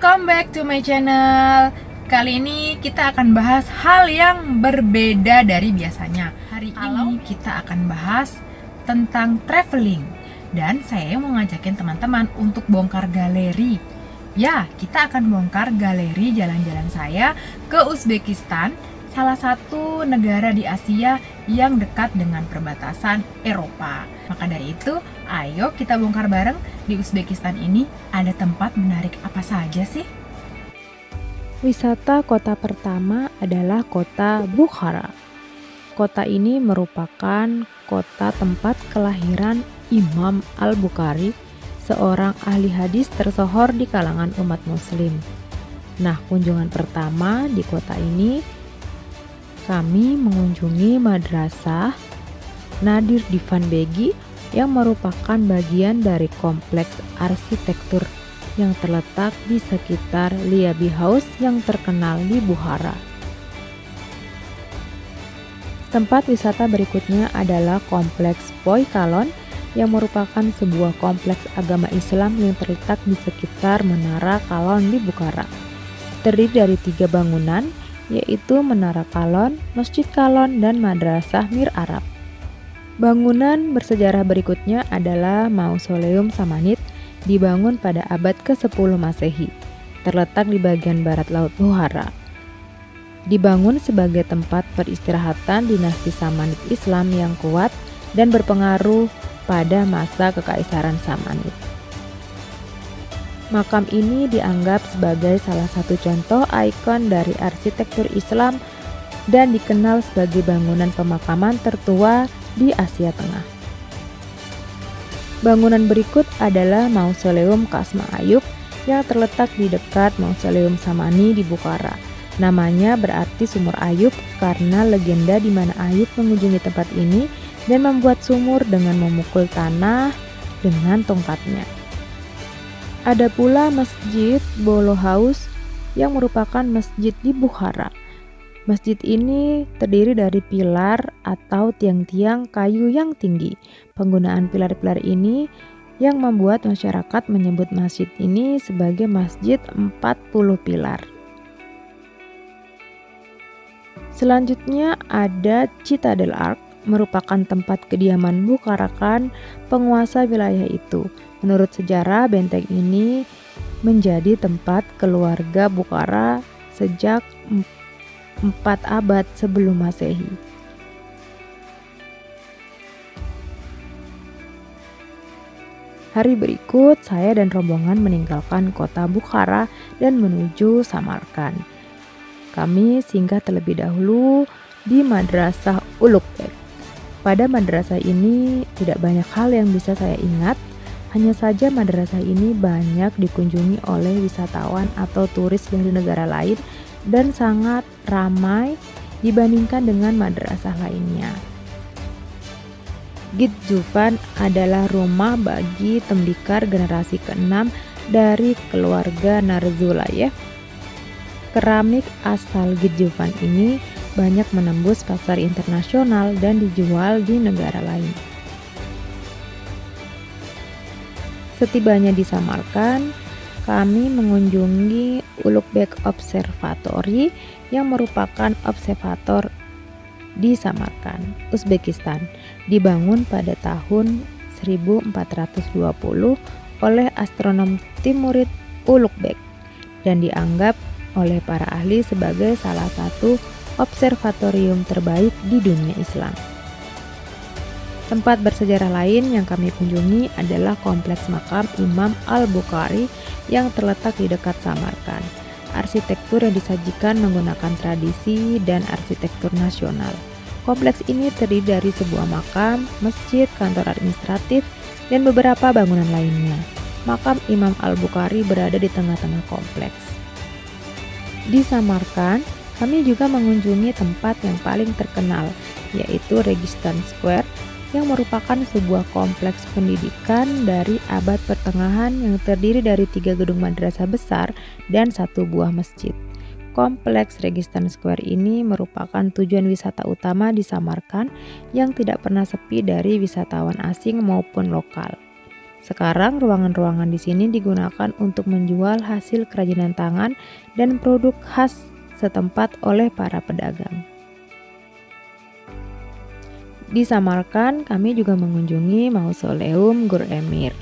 Welcome back to my channel. Kali ini kita akan bahas hal yang berbeda dari biasanya. Hari ini kita akan bahas tentang traveling. Dan saya mau ngajakin teman-teman untuk bongkar galeri. Ya, kita akan bongkar galeri jalan-jalan saya ke Uzbekistan, salah satu negara di Asia yang dekat dengan perbatasan Eropa. Maka dari itu, ayo kita bongkar bareng. Di Uzbekistan ini ada tempat menarik apa saja sih? Wisata kota pertama adalah kota Bukhara. Kota ini merupakan kota tempat kelahiran Imam Al-Bukhari, seorang ahli hadis tersohor di kalangan umat muslim. Nah, kunjungan pertama di kota ini, kami mengunjungi Madrasah Nadir Divan Begi yang merupakan bagian dari kompleks arsitektur yang terletak di sekitar Liabi House yang terkenal di Bukhara. Tempat wisata berikutnya adalah kompleks Poikalon yang merupakan sebuah kompleks agama Islam yang terletak di sekitar Menara Kalon di Bukhara. Terdiri dari 3 bangunan, yaitu Menara Kalon, Masjid Kalon, dan Madrasah Mir Arab. Bangunan bersejarah berikutnya adalah Mausoleum Samanid, dibangun pada abad ke-10 Masehi, terletak di bagian barat laut Bukhara. Dibangun sebagai tempat peristirahatan dinasti Samanid Islam yang kuat dan berpengaruh pada masa kekaisaran Samanid. Makam ini dianggap sebagai salah satu contoh ikon dari arsitektur Islam dan dikenal sebagai bangunan pemakaman tertua di Asia Tengah. Bangunan berikut adalah Mausoleum Kasma Ayub yang terletak di dekat Mausoleum Samani di Bukhara. Namanya berarti sumur Ayub karena legenda di mana Ayub mengunjungi tempat ini dan membuat sumur dengan memukul tanah dengan tongkatnya. Ada pula Masjid Bolo House yang merupakan masjid di Bukhara. Masjid ini terdiri dari pilar atau tiang-tiang kayu yang tinggi. Penggunaan pilar-pilar ini yang membuat masyarakat menyebut masjid ini sebagai Masjid 40 Pilar. Selanjutnya ada Citadel Ark, merupakan tempat kediaman Bukhara Khan, penguasa wilayah itu. Menurut sejarah, benteng ini menjadi tempat keluarga Bukhara sejak 4 abad sebelum Masehi. Hari berikut, saya dan rombongan meninggalkan kota Bukhara dan menuju Samarkand. Kami singgah terlebih dahulu di Madrasah Ulugh-Beg. Pada madrasah ini tidak banyak hal yang bisa saya ingat, hanya saja madrasah ini banyak dikunjungi oleh wisatawan atau turis dari negara lain dan sangat ramai dibandingkan dengan madrasah lainnya. Gitjufan adalah rumah bagi tembikar generasi ke-6 dari keluarga Narzulayev. Keramik asal Gitjufan ini banyak menembus pasar internasional dan dijual di negara lain. Setibanya di Samarkand, kami mengunjungi Ulugh-Beg Observatory yang merupakan observator di Samarkand, Uzbekistan, dibangun pada tahun 1420 oleh astronom Timurid Ulugh-Beg dan dianggap oleh para ahli sebagai salah satu observatorium terbaik di dunia Islam. Tempat bersejarah lain yang kami kunjungi adalah kompleks makam Imam Al-Bukhari yang terletak di dekat Samarkand. Arsitektur yang disajikan menggunakan tradisi dan arsitektur nasional. Kompleks ini terdiri dari sebuah makam, masjid, kantor administratif, dan beberapa bangunan lainnya. Makam Imam Al-Bukhari berada di tengah-tengah kompleks. Di Samarkand, kami juga mengunjungi tempat yang paling terkenal, yaitu Registan Square, yang merupakan sebuah kompleks pendidikan dari abad pertengahan yang terdiri dari 3 gedung madrasah besar dan 1 buah masjid. Kompleks Registan Square ini merupakan tujuan wisata utama di Samarkand yang tidak pernah sepi dari wisatawan asing maupun lokal. Sekarang ruangan-ruangan di sini digunakan untuk menjual hasil kerajinan tangan dan produk khas setempat oleh para pedagang. Di Samarkand, kami juga mengunjungi Mausoleum Gur Emir.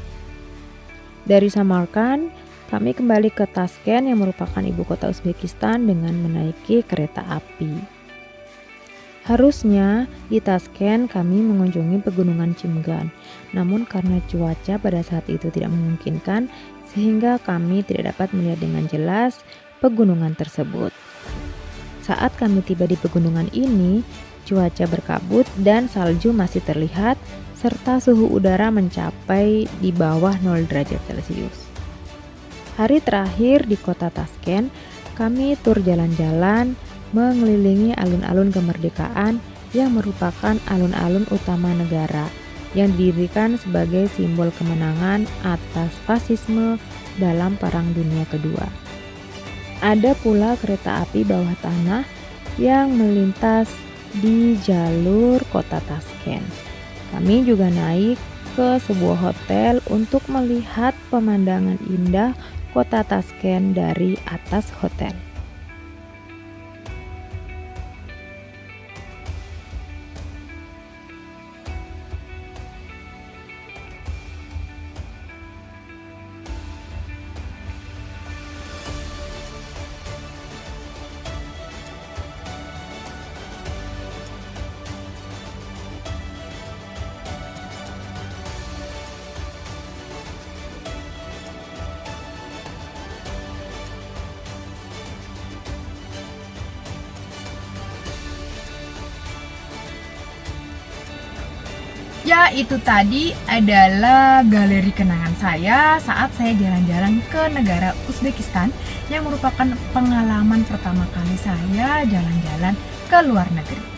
Dari Samarkand, kami kembali ke Tashkent yang merupakan ibu kota Uzbekistan dengan menaiki kereta api. Harusnya di Tashkent kami mengunjungi pegunungan Chimgan, namun karena cuaca pada saat itu tidak memungkinkan, sehingga kami tidak dapat melihat dengan jelas pegunungan tersebut. Saat kami tiba di pegunungan ini, cuaca berkabut dan salju masih terlihat, serta suhu udara mencapai di bawah 0 derajat Celcius. Hari terakhir di kota Tashkent, kami tur jalan-jalan mengelilingi alun-alun kemerdekaan yang merupakan alun-alun utama negara yang didirikan sebagai simbol kemenangan atas fasisme dalam Perang Dunia Kedua. Ada pula kereta api bawah tanah yang melintas di jalur kota Tashkent. Kami juga naik ke sebuah hotel untuk melihat pemandangan indah kota Tashkent dari atas hotel. Ya, itu tadi adalah galeri kenangan saya saat saya jalan-jalan ke negara Uzbekistan yang merupakan pengalaman pertama kali saya jalan-jalan ke luar negeri.